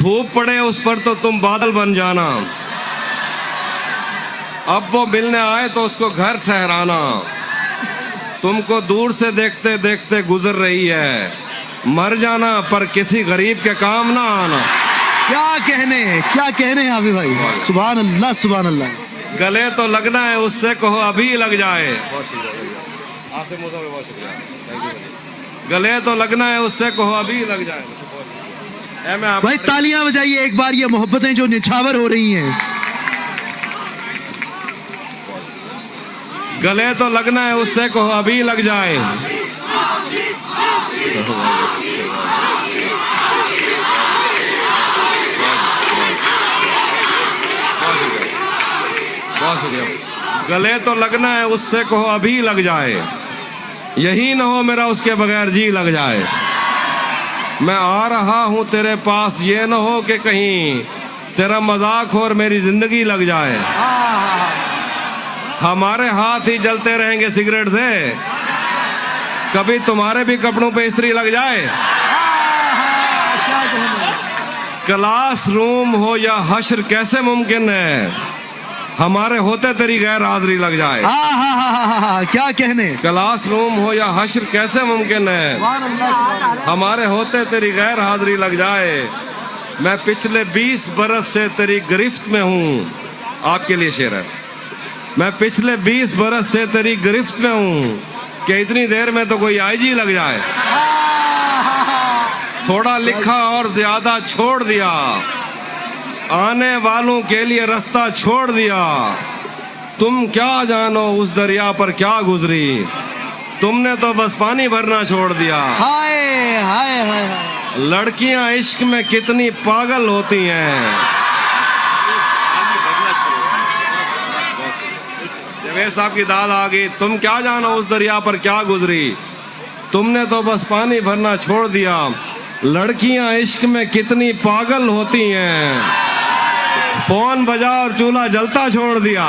धूप पड़े उस पर तो तुम बादल बन जाना, अब वो मिलने आए तो उसको घर ठहराना। तुमको दूर से देखते देखते गुजर रही है, मर जाना पर किसी गरीब के काम ना आना। क्या कहने हैं हाफिज भाई, सुभान अल्लाह सुभान अल्लाह। गले तो लगना है उससे कहो अभी लग जाए, गले तो लगना है उससे कहो अभी लग जाए। भाई तालियां बजाइए एक बार, ये मोहब्बतें जो निछावर हो रही हैं। गले तो लगना है उससे कहो अभी लग जाए। गले तो लगना है उससे कहो अभी लग जाए, यही ना हो मेरा उसके बगैर जी लग जाए। मैं आ रहा हूं तेरे पास, ये ना हो कि कहीं तेरा मजाक और मेरी जिंदगी लग जाए। हमारे हाथ ही जलते रहेंगे सिगरेट से, कभी तुम्हारे भी कपड़ों पे इस्त्री लग जाए। क्लासरूम हो या हश्र कैसे मुमकिन है, हमारे होते तेरी गैर हाजिरी लग जाए। क्या कहने। क्लासरूम हो या हश्र कैसे मुमकिन है, हमारे होते तेरी गैर हाजिरी लग जाए। मैं पिछले 20 बरस से तेरी गिरफ्त में हूँ, आपके लिए शेर है। मैं पिछले 20 बरस से तेरी गिरफ्त में हूँ, कि इतनी देर में तो कोई आईजी लग जाए। थोड़ा लिखा और ज्यादा छोड़ दिया, आने वालों के लिए रास्ता छोड़ दिया। तुम क्या जानो उस दरिया पर क्या गुजरी, तुमने तो बस पानी भरना छोड़ दिया। हाय हाय हाय। लड़कियां इश्क में कितनी पागल होती हैं। जवेद साहब की दाद आ गई। तुम क्या जानो उस दरिया पर क्या गुजरी, तुमने तो बस पानी भरना छोड़ दिया। लड़कियां इश्क में कितनी पागल होती हैं, फोन बजा और चूल्हा जलता छोड़ दिया।